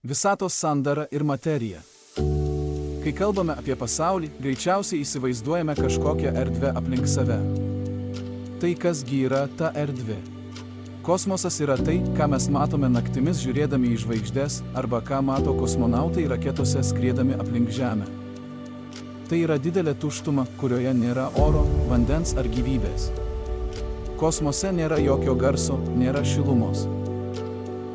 Visatos sandara ir materija. Kai kalbame apie pasaulį, greičiausiai įsivaizduojame kažkokią erdvę aplink save. Tai kasgi yra ta erdvė? Kosmosas yra tai, ką mes matome naktimis žiūrėdami į žvaigždes, arba ką mato kosmonautai raketose skriedami aplink Žemę. Tai yra didelė tuštuma, kurioje nėra oro, vandens ar gyvybės. Kosmose nėra jokio garso, nėra šilumos.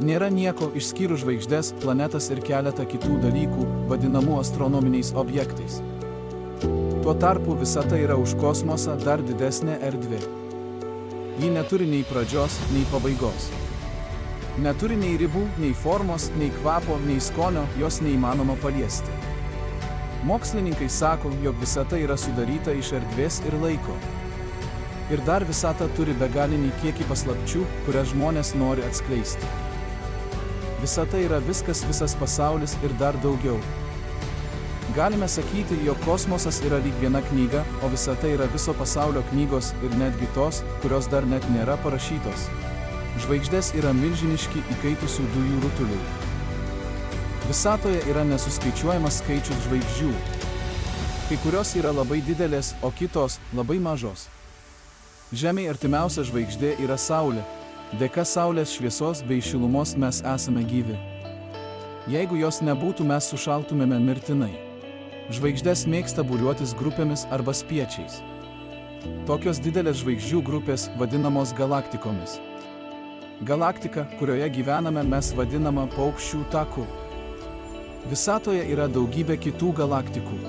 Nėra nieko išskyrus žvaigždes, planetas ir keletą kitų dalykų, vadinamų astronominiais objektais. Tuo tarpu visata yra už kosmosą dar didesnė erdvė. Ji neturi nei pradžios, nei pabaigos. Neturi nei ribų, nei formos, nei kvapo, nei skonio, jos neįmanoma paliesti. Mokslininkai sako, jog visata yra sudaryta iš erdvės ir laiko. Ir dar visata turi begalinį kiekį paslapčių, kurias žmonės nori atskleisti. Visata yra viskas, visas pasaulis ir dar daugiau. Galime sakyti, jog kosmosas yra lyg viena knyga, o visata yra viso pasaulio knygos ir netgi tos, kurios dar net nėra parašytos. Žvaigždės yra milžiniški įkaitusių dujų rutuliai. Visatoje yra nesuskaičiuojamas skaičius žvaigždžių. Kai kurios yra labai didelės, o kitos labai mažos. Žemei artimiausia žvaigždė yra Saulė. Dėka Saulės šviesos bei šilumos mes esame gyvi. Jeigu jos nebūtų, mes sušaltumėme mirtinai. Žvaigždės mėgsta būriuotis grupėmis arba spiečiais. Tokios didelės žvaigždžių grupės vadinamos galaktikomis. Galaktika, kurioje gyvename, mes vadinama paukščių taku. Visatoje yra daugybė kitų galaktikų.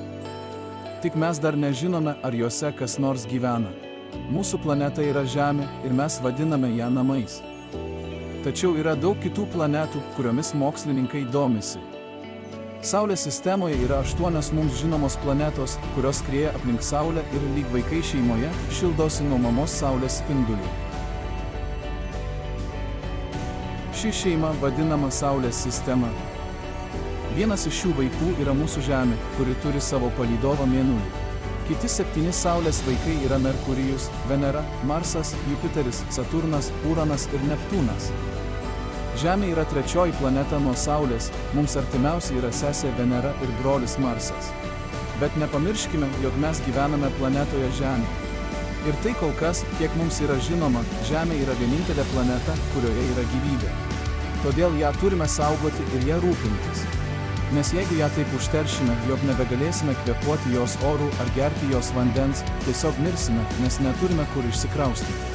Tik mes dar nežinome, ar jose kas nors gyvena. Mūsų planeta yra Žemė ir mes vadiname ją namais. Tačiau yra daug kitų planetų, kuriomis mokslininkai domisi. Saulės sistemoje yra 8 mums žinomos planetos, kurios skrieja aplink Saulę ir lyg vaikai šeimoje šildosi nuo mamos Saulės spindulių. Ši šeima vadinama Saulės sistema. Vienas iš šių vaikų yra mūsų Žemė, kuri turi savo palydovą Mėnulį. Kiti 7 Saulės vaikai yra Merkurijus, Venera, Marsas, Jupiteris, Saturnas, Uranas ir Neptūnas. Žemė yra 3 planeta nuo Saulės, mums artimiausia yra sesė Venera ir brolis Marsas. Bet nepamirškime, jog mes gyvename planetoje Žemė. Ir tai kol kas, kiek mums yra žinoma, Žemė yra vienintelė planeta, kurioje yra gyvybė. Todėl ją turime saugoti ir ją rūpintis. Nes jeigu ją taip užteršime, jog nebegalėsime kvėpuoti jos orų ar gerti jos vandens, tiesiog mirsime, nes neturime kur išsikraustyti.